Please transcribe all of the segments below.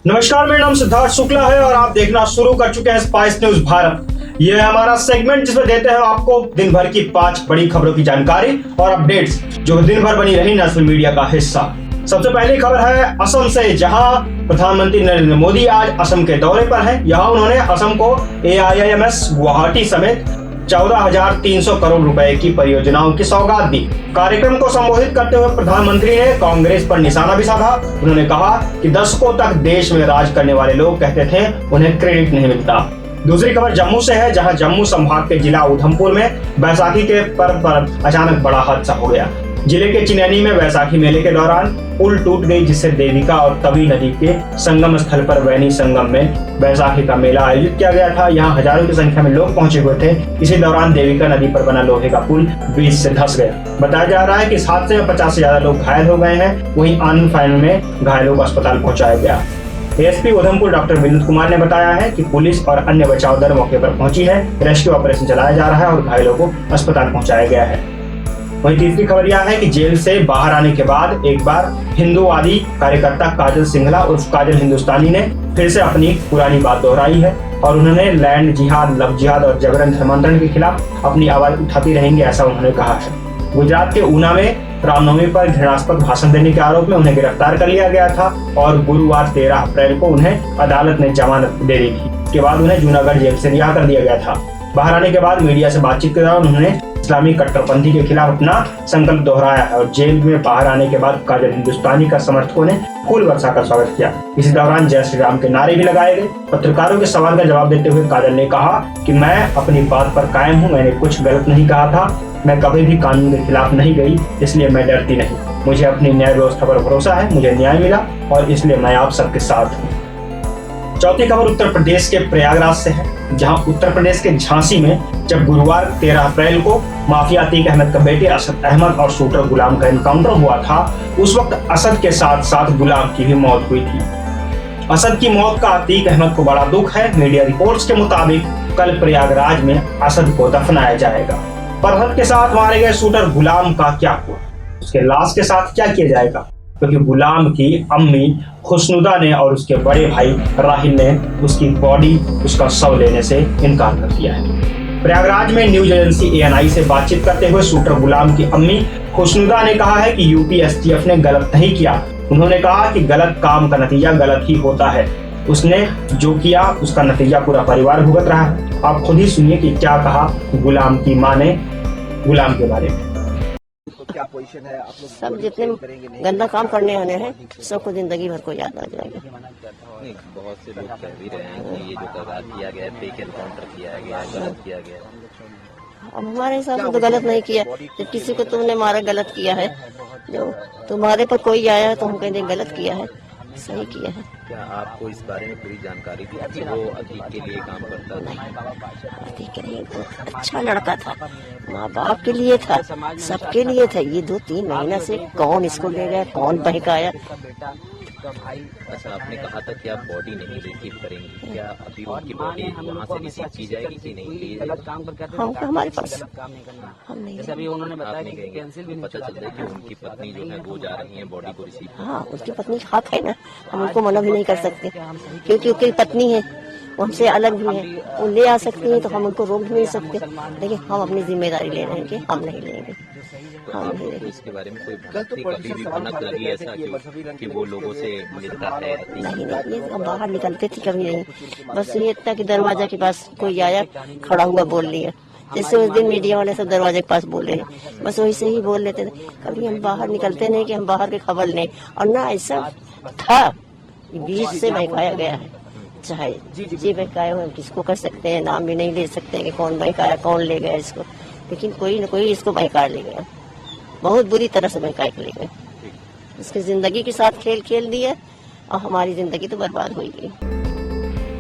नमस्कार, मेरा नाम सिद्धार्थ शुक्ला है और आप देखना शुरू कर चुके हैं स्पाइस न्यूज भारत। यह है हमारा सेगमेंट जिसमें देते हैं आपको दिन भर की 5 बड़ी खबरों की जानकारी और अपडेट्स जो दिन भर बनी रही नेशनल मीडिया का हिस्सा। सबसे पहली खबर है असम से, जहां प्रधानमंत्री नरेंद्र मोदी आज असम के दौरे पर हैं। यहां उन्होंने असम को AIIMS गुवाहाटी समेत 14,300 करोड़ रुपए की परियोजनाओं की सौगात दी। कार्यक्रम को संबोधित करते हुए प्रधानमंत्री ने कांग्रेस पर निशाना भी साधा। उन्होंने कहा कि दशकों तक देश में राज करने वाले लोग कहते थे उन्हें क्रेडिट नहीं मिलता। दूसरी खबर जम्मू से है, जहां जम्मू संभाग के जिला उधमपुर में बैसाखी के पर्व पर अचानक बड़ा हादसा हो गया। जिले के चिनैनी में बैसाखी मेले के दौरान पुल टूट गई, जिससे देविका और तवी नदी के संगम स्थल पर वैनी संगम में बैसाखी का मेला आयोजित किया गया था। यहाँ हजारों की संख्या में लोग पहुंचे हुए थे। इसी दौरान देविका नदी पर बना लोहे का पुल बीच से धंस गया। बताया जा रहा है कि इस हादसे में 50 से ज्यादा लोग घायल हो गए हैं। वहीं आनंद फाइनल में घायलों को अस्पताल पहुंचाया गया। ASP उधमपुर डॉक्टर विनोद कुमार ने बताया है कि पुलिस और अन्य बचाव दल मौके पर पहुंची है। रेस्क्यू ऑपरेशन चलाया जा रहा है और घायलों को अस्पताल पहुंचाया गया है। वहीं तीसरी खबर यह है कि जेल से बाहर आने के बाद एक बार हिंदूवादी कार्यकर्ता काजल सिंघला उर्फ काजल हिंदुस्तानी ने फिर से अपनी पुरानी बात दोहराई है और उन्होंने लैंड जिहाद, लव जिहाद और जबरन धर्मांतरण के खिलाफ अपनी आवाज उठाती रहेंगे, ऐसा उन्होंने कहा है। गुजरात के ऊना में रामनवमी पर घृणास्पद भाषण देने के आरोप में उन्हें गिरफ्तार कर लिया गया था और गुरुवार 13 अप्रैल को उन्हें अदालत ने जमानत दे दी थी। इसके बाद उन्हें जूनागढ़ जेल से रिहा कर दिया गया था। बाहर आने के बाद मीडिया से बातचीत के दौरान उन्होंने इस्लामी कट्टरपंथी के खिलाफ अपना संकल्प दोहराया है और जेल में बाहर आने के बाद काजल हिंदुस्तानी का समर्थकों ने फूल बरसा कर स्वागत किया। इसी दौरान जय श्री राम के नारे भी लगाए गए। पत्रकारों के सवाल का जवाब देते हुए काजल ने कहा कि मैं अपनी बात पर कायम हूँ, मैंने कुछ गलत नहीं कहा था, मैं कभी भी कानून के खिलाफ नहीं गई, इसलिए मैं डरती नहीं। मुझे अपनी न्याय व्यवस्था पर भरोसा है, मुझे न्याय मिला और इसलिए मैं आप सबके साथ हूँ। चौथी खबर उत्तर प्रदेश के प्रयागराज से है, जहां उत्तर प्रदेश के झांसी में जब गुरुवार 13 अप्रैल को माफिया अतीक अहमद का बेटे असद अहमद और शूटर गुलाम का एनकाउंटर हुआ था, उस वक्त असद के साथ साथ गुलाम की भी मौत हुई थी। असद की मौत का अतीक अहमद को बड़ा दुख है। मीडिया रिपोर्ट्स के मुताबिक कल प्रयागराज में असद को दफनाया जाएगा। पर असद के साथ मारे गए शूटर गुलाम का क्या हुआ, उसके लाश के साथ क्या किया जाएगा, क्योंकि गुलाम की अम्मी खुशनुदा ने और उसके बड़े भाई राहिल ने उसकी बॉडी, उसका शव लेने से इनकार कर दिया है। प्रयागराज में न्यूज एजेंसी ANI से बातचीत करते हुए शूटर गुलाम की अम्मी खुशनुदा ने कहा है कि UP STF ने गलत नहीं किया। उन्होंने कहा कि गलत काम का नतीजा गलत ही होता है। उसने जो किया उसका नतीजा पूरा परिवार भुगत रहा है। आप खुद ही सुनिए कि क्या कहा गुलाम की मां ने गुलाम के बारे में। क्या पोजीशन है आप लोग? सब जितने गंदा काम करने वाले हैं सबको जिंदगी भर को याद आ जाएगा। नहीं, बहुत से लोग कह भी रहे हैं कि ये जो दगा किया गया, फेक एनकाउंटर किया गया, गलत किया गया। अब हमारे हिसाब से तो गलत नहीं किया। जब किसी को तुमने मारा गलत किया है, जो तुम्हारे पर कोई आया है तो हम कहेंगे गलत किया है, सही किया है। क्या आपको इस बारे में पूरी जानकारी थी कि वो अतीक के लिए काम करता था? अतीक के लिए बहुत अच्छा लड़का था, माँ बाप के लिए था, सबके लिए था। ये 2-3 महीना से कौन इसको ले गया, कौन बहकाया। अच्छा, आपने कहा था कि आप बॉडी नहीं रिसीव करेंगे, क्या अभी उनकी बॉडी वहाँ से रिसीव की जाएगी कि नहीं? हम हमारे पास हम नहीं। अभी उन्होंने बताया कि कैंसिल भी पता चलता है कि उनकी पत्नी जो है वो जा रही है बॉडी को रिसीव। हाँ, उसकी पत्नी का हक है ना, हम उनको मना भी नहीं कर सकते क्योंकि उसकी पत्नी है, वो हमसे अलग भी है। वो ले आ सकती है तो हम उनको रोक भी नहीं सकते, लेकिन हम अपनी जिम्मेदारी ले रहे हैं कि हम नहीं लेंगे, हम नहीं लेंगे। इसके बारे में कोई कभी भी भनक लगी ऐसा कि वो लोगों से मिलता है? नहीं, ये हम बाहर निकलते थे कभी नहीं। बस ये इतना कि दरवाजा के पास कोई आया, खड़ा हुआ बोल लिया, जैसे उस दिन मीडिया वाले सब दरवाजे के पास बोले हैं, बस वैसे ही बोल लेते थे। कभी हम बाहर निकलते नहीं कि हम बाहर की खबर लें। और ना ऐसा था, बीच से बहकाया गया है, चाहे जी बहकाए हो, किसको कर सकते हैं, नाम भी नहीं ले सकते कि कौन बहकाया, कौन ले गया इसको, लेकिन कोई न कोई इसको बहका ले गया, बहुत बुरी तरह से बहका के ले गए। इसकी जिंदगी के साथ खेल खेल दिया और हमारी जिंदगी तो बर्बाद हो गई।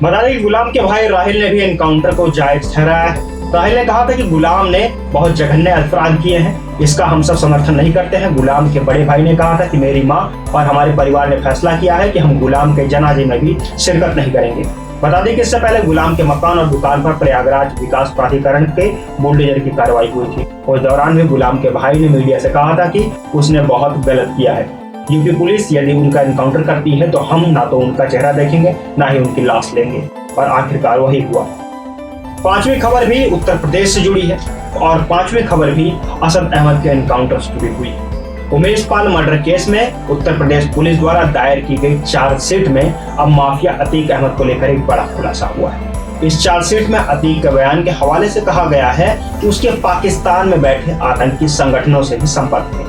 बता दें कि गुलाम के भाई राहिल ने भी एनकाउंटर को जायज ठहराया है। राहिल ने कहा था कि गुलाम ने बहुत जघन्य अपराध किए हैं, इसका हम सब समर्थन नहीं करते हैं। गुलाम के बड़े भाई ने कहा था कि मेरी मां और हमारे परिवार ने फैसला किया है कि हम गुलाम के जनाजे में भी शिरकत नहीं करेंगे। बता दें कि इससे पहले गुलाम के मकान और दुकान पर प्रयागराज विकास प्राधिकरण के बुलडोजर की कार्रवाई हुई थी। उस दौरान भी गुलाम के भाई ने मीडिया से कहा था कि उसने बहुत गलत किया है। यूपी पुलिस यदि उनका एनकाउंटर करती है तो हम ना तो उनका चेहरा देखेंगे ना ही उनकी लाश लेंगे। और आखिरकार वही हुआ। पांचवी खबर भी उत्तर प्रदेश से जुड़ी है और पांचवी खबर भी असद अहमद के एनकाउंटर से जुड़ी हुई है। उमेश पाल मर्डर केस में उत्तर प्रदेश पुलिस द्वारा दायर की गई चार्जशीट में अब माफिया अतीक अहमद को लेकर एक बड़ा खुलासा हुआ है। इस चार्जशीट में अतीक के बयान के हवाले से कहा गया है कि उसके पाकिस्तान में बैठे आतंकी संगठनों से भी संपर्क है।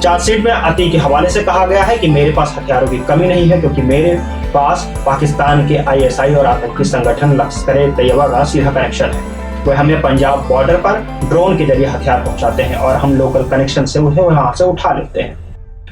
चार्जशीट में अतीक के हवाले से कहा गया है कि मेरे पास हथियारों की कमी नहीं है, क्योंकि मेरे पास पाकिस्तान के ISI और आतंकी संगठन लश्कर-ए-तैयबा का सीधा कनेक्शन है। वह हमें पंजाब बॉर्डर पर ड्रोन के जरिए हथियार पहुंचाते हैं और हम लोकल कनेक्शन से उन्हें वहां से उठा लेते हैं।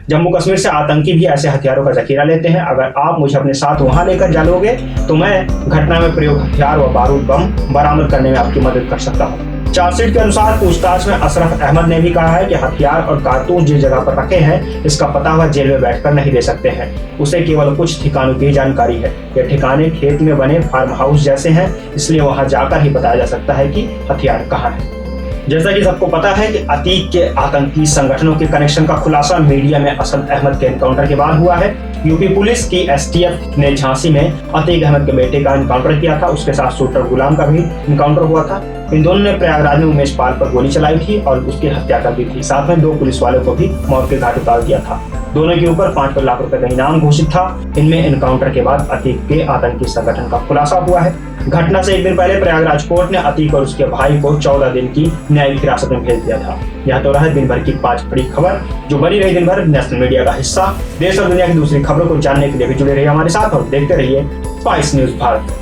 जम्मू कश्मीर से आतंकी भी ऐसे हथियारों का जखीरा लेते हैं। अगर आप मुझे अपने साथ वहां लेकर जाओगे तो मैं घटना में प्रयोग हथियार व बारूद बम बरामद करने में आपकी मदद कर सकता हूँ। चार्जशीट के अनुसार पूछताछ में अशरफ अहमद ने भी कहा है कि हथियार और कारतूस जिस जगह पर रखे हैं इसका पता वह जेल में बैठकर नहीं दे सकते हैं। उसे केवल कुछ ठिकानों की जानकारी है। ये ठिकाने खेत में बने फार्म हाउस जैसे हैं, इसलिए वहां जाकर ही बताया जा सकता है कि हथियार कहाँ है। जैसा कि सबको पता है कि अतीक के आतंकी संगठनों के कनेक्शन का खुलासा मीडिया में असद अहमद के एनकाउंटर के बाद हुआ है। यूपी पुलिस की STF ने झांसी में अतीक अहमद के बेटे का एनकाउंटर किया था। उसके साथ शूटर गुलाम का भी एनकाउंटर हुआ था। इन दोनों ने प्रयागराज में उमेश पाल पर गोली चलाई थी और उसकी हत्या कर दी थी। साथ में 2 पुलिस वालों को भी मौत के घाट उतार दिया था। दोनों के ऊपर 5 लाख रुपए का इनाम घोषित था। इनमें एनकाउंटर के बाद अतीक के आतंकी संगठन का खुलासा हुआ है। घटना से एक दिन पहले प्रयागराज कोर्ट ने अतीक और उसके भाई को 14 दिन की न्यायिक हिरासत में भेज दिया था। यह तो रहा दिन भर की 5 बड़ी खबर जो बनी रही दिन भर नेशनल मीडिया का हिस्सा। देश और दुनिया की दूसरी खबरों को जानने के लिए भी जुड़े रहिए हमारे साथ और देखते रहिए स्पाइस न्यूज भारत।